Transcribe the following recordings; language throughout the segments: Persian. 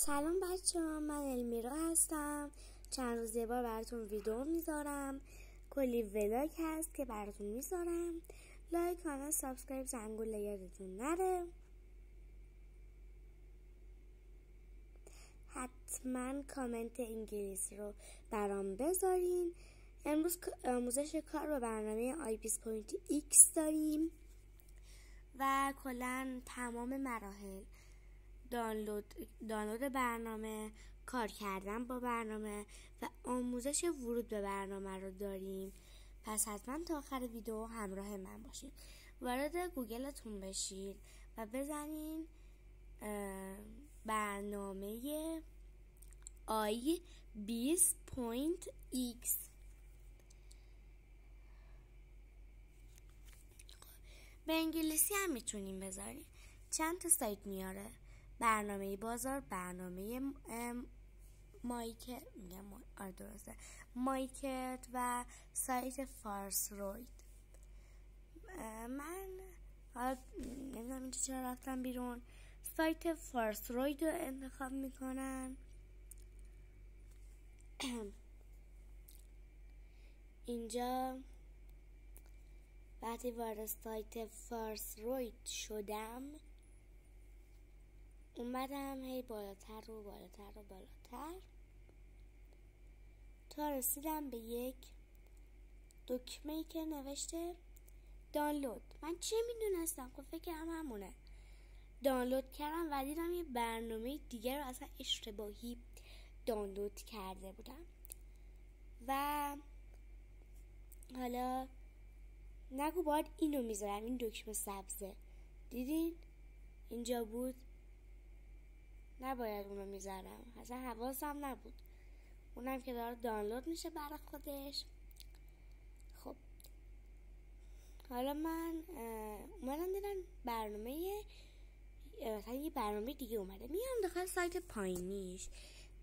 سلام بچه ها، من المیرا هستم. چند روز یه بار براتون ویدیو میذارم. کلی ولاگ هست که براتون میذارم. لایک، کانال، سابسکرایب، زنگوله یادتون نره. حتما کامنت انگلیسی رو برام بذارین. امروز آموزش کار با برنامه i20.x داریم و کلا تمام مراحل دانلود برنامه، کار کردن با برنامه و آموزش ورود به برنامه رو داریم. پس حتما تا آخر ویدیو همراه من باشید. وارد گوگلتون بشید و بزنین برنامه i20.x. به انگلیسی هم میتونیم بذاریم. چند تا سایت میاره: برنامه بازار، برنامه مایکت و سایت فارسروید. من نمیدونم اینجا چرا رفتم بیرون. سایت فارسروید رو انتخاب میکنن. اینجا وقتی وارد سایت فارسروید شدم، اومدم هی بالاتر تا رسیدم به یک دکمه‌ای که نوشته دانلود. من چه میدونستم؟ خب فکرم همونه. دانلود کردم و دیدم یه برنامه دیگر رو اصلا اشتباهی دانلود کرده بودم. و حالا نگو باید اینو میذارم، این دکمه سبزه، دیدین؟ اینجا بود، نباید اونو میذارم، اصلا حواسم نبود. اونم که داره دانلود میشه برای خودش. خب حالا من اومدم دیدم برنامه مثلا یه برنامه دیگه اومده. میام داخل سایت پایینیش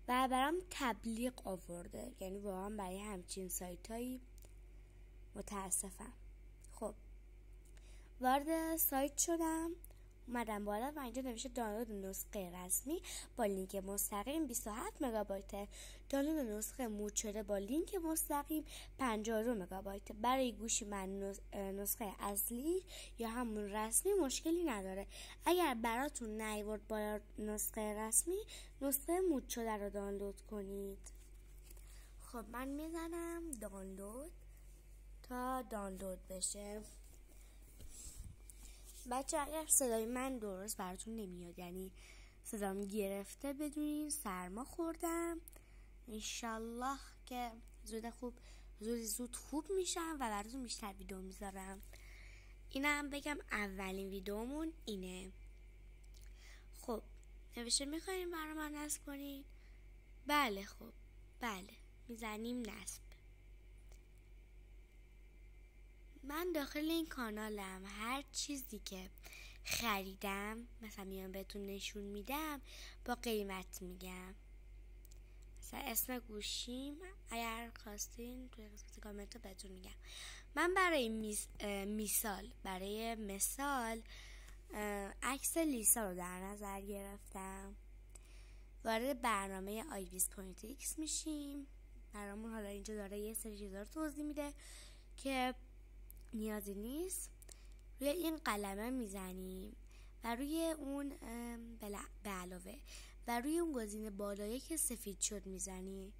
و برام تبلیغ آورده. یعنی واقعا برای همچین سایتایی متاسفم. خب وارد سایت شدم، اومدم بالا و اینجا نوشته دانلود نسخه رسمی با لینک مستقیم 27 مگابایت، دانلود نسخه مود شده با لینک مستقیم 52 مگابایت. برای گوشی من نسخه اصلی یا همون رسمی مشکلی نداره. اگر براتون نیورد بالا نسخه رسمی، نسخه مود شده رو دانلود کنید. خب من میزنم دانلود تا دانلود بشه. بچه اگر صدای من درست براتون نمیاد، یعنی صدام گرفته، بدونین سرما خوردم. انشالله که زود خوب میشم و براتون بیشتر ویدیو میذارم. اینم بگم اولین ویدیومون اینه. خب نوشته میخواین برای من نصب کنین؟ بله. خب بله، میزنیم نصب. من داخل این کانالم هر چیزی که خریدم مثلا میام بهتون نشون میدم، با قیمت میگم. مثلا اسم گوشیم اگر خواستین توی قسمت کامنت رو بهتون میگم. من برای مثال عکس لیسا رو در نظر گرفتم. وارد برنامه i20.x میشیم. برامون حالا اینجا داره یه سری چیزا رو توضیح میده که نیازی نیست. روی این قلمه میزنیم و روی اون به علاوه و روی اون گزینه بالایی که سفید شد میزنی.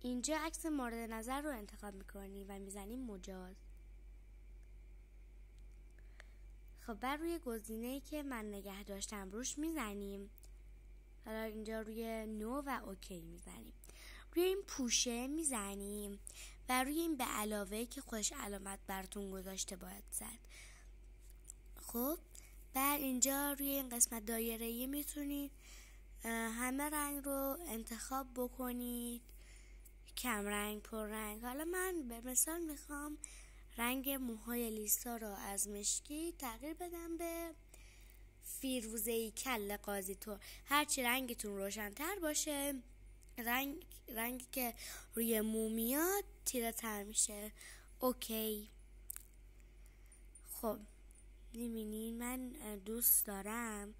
اینجا عکس مورد نظر رو انتخاب میکنی و میزنیم مجاز. خب بر روی گزینه‌ای که من نگه داشتم روش میزنیم. حالا اینجا روی نو و اوکی میزنیم. روی این پوشه میزنیم و روی این به علاوه که خودش علامت براتون گذاشته باید زد. خب بعد اینجا روی این قسمت دایره‌ای میتونید همه رنگ رو انتخاب بکنید، کم رنگ، پر رنگ. حالا من به مثال میخوام رنگ موهای لیسا رو از مشکی تغییر بدم به فیروزه‌ای کله قاضی طور. هرچی رنگتون روشن‌تر باشه، رنگی که روی مو میاد تیره تر میشه. اوکی. خب میبینین من دوست دارم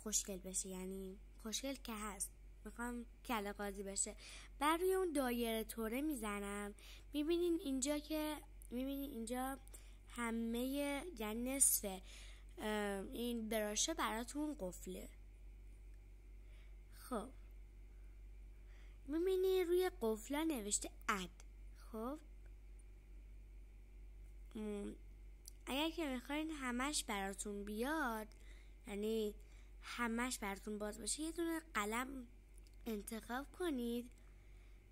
خوشگل بشه، یعنی خوشگل که هست، میخوام کله قاضی بشه. بر روی اون دایره توره میزنم. میبینین اینجا همه یعنی نصف این براشه براتون قفله. خب میبینی روی قفله نوشته اد. خب اگر که میخواین همش براتون بیاد، یعنی همش براتون باز باشه، یه دونه قلم انتخاب کنید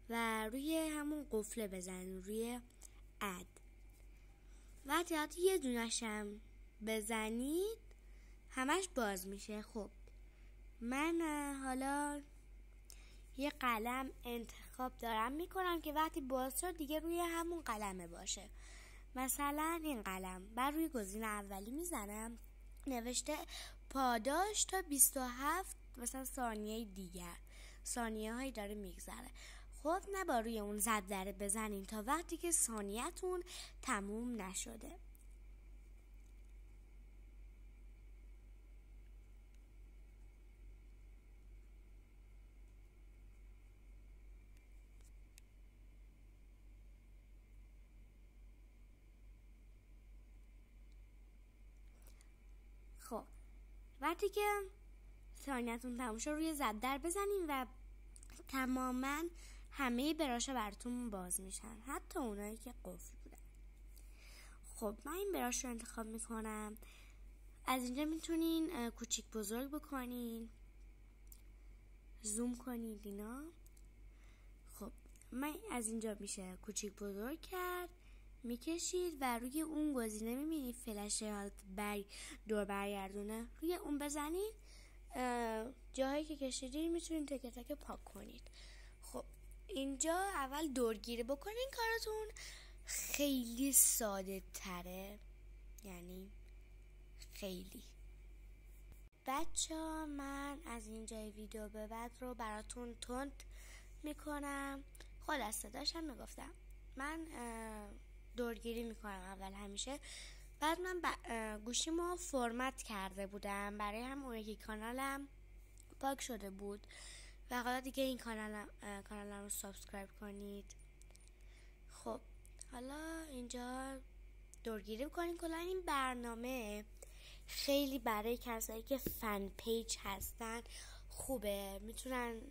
و روی همون قفله بزنید، روی اد. وقتی یه دونشم بزنید همش باز میشه. خب من حالا یه قلم انتخاب دارم میکنم که وقتی باز شد دیگه روی همون قلمه باشه. مثلا این قلم بر روی گزینه اولی میزنم، نوشته پاداش تا 27 مثلا ثانیه دیگر، ثانیه هایی داره میگذره. خب نه با روی اون ضربه بزنین تا وقتی که ثانیه‌تون تموم نشده. خب وقتی که ثانیه‌تون تموم شد روی ضربه بزنین و تماما همه براشا براتون باز میشن، حتی اونایی که قفل بودن. خب من این براش رو انتخاب میکنم. از اینجا میتونین کوچیک بزرگ بکنین، زوم کنید اینا. خب من از اینجا میشه کوچیک بزرگ کرد، میکشید و روی اون گزینه میبینید فلش دور برگردونه، روی اون بزنید، جاهایی که کشیدین میتونید تک تک پاک کنید. خب اینجا اول دورگیری بکنین، کارتون خیلی ساده تره، یعنی خیلی. بچه‌ها من از اینجای ویدیو به بعد رو براتون تند میکنم. خلاصه داشتم میگفتم من دورگیری میکنم اول همیشه، بعد من گوشیمو فرمت کرده بودم، برای هم اون یکی کانالم پاک شده بود و حالا دیگه این کانالم رو سابسکرایب کنید. خب حالا اینجا دورگیری بکنید. کلا این برنامه خیلی برای کسایی که فن پیج هستن خوبه، میتونن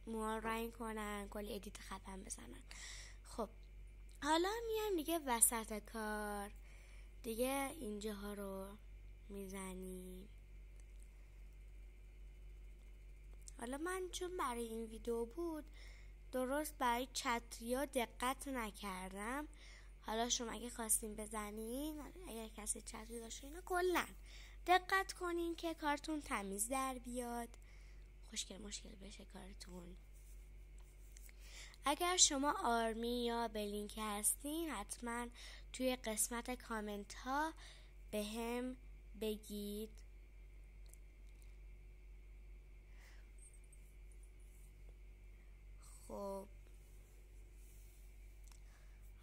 موها رنگ کنن، کلی ادیت خفن بزنن. خب حالا میایم دیگه وسط کار، دیگه اینجاها رو میزنیم. حالا من چون برای این ویدیو بود درست برای چتریا دقت نکردم. حالا شما اگه خواستین بزنین، اگر کسی چتری داشته اینا، کلا دقت کنین که کارتون تمیز در بیاد، خوشگل مشکل بشه کارتون. اگر شما آرمی یا بلینک هستین حتما توی قسمت کامنت ها به هم بگید. خب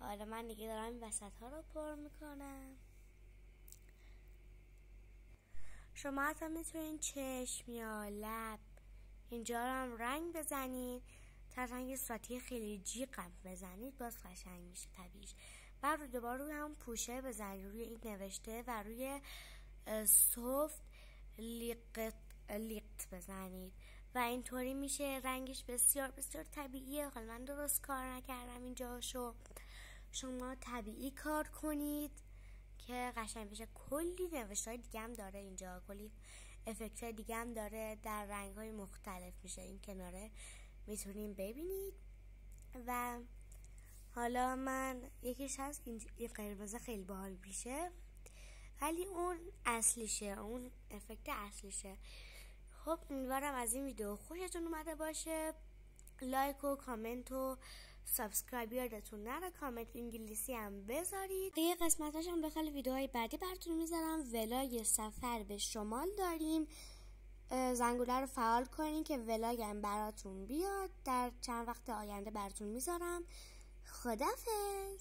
حالا من دیگه دارم این وسط ها رو پر میکنم. شما حتی میتونین چشم یا لب اینجا رو هم رنگ بزنید، تا رنگ صورتی خیلی جیغم بزنید باز قشنگ میشه طبیعیش. بعد دوباره روی هم پوشه بزنید، روی این نوشته و روی سوفت لیقت بزنید و اینطوری میشه رنگش بسیار بسیار طبیعیه. حالا من درست کار نکردم اینجاشو، شما طبیعی کار کنید که قشنگ بشه. کلی نوشته های دیگه هم داره اینجا، کلی افکت های دیگه هم داره، در رنگ های مختلف میشه، این کناره میتونیم ببینید. و حالا من یکیش هست این قرمزه خیلی باحال میشه، ولی اون اصلیشه، اون افکت اصلیشه. خب امیدوارم از این ویدیو خوشتون اومده باشه. لایک و کامنت و سابسکرایب یادتون نره، کامنت انگلیسی هم بذارید. یه قسمتاش هم بخواد ویدیوهای بعدی براتون میذارم. ولاگ سفر به شمال داریم، زنگوله رو فعال کنین که ولاگم براتون بیاد، در چند وقت آینده براتون میذارم. خدافظ.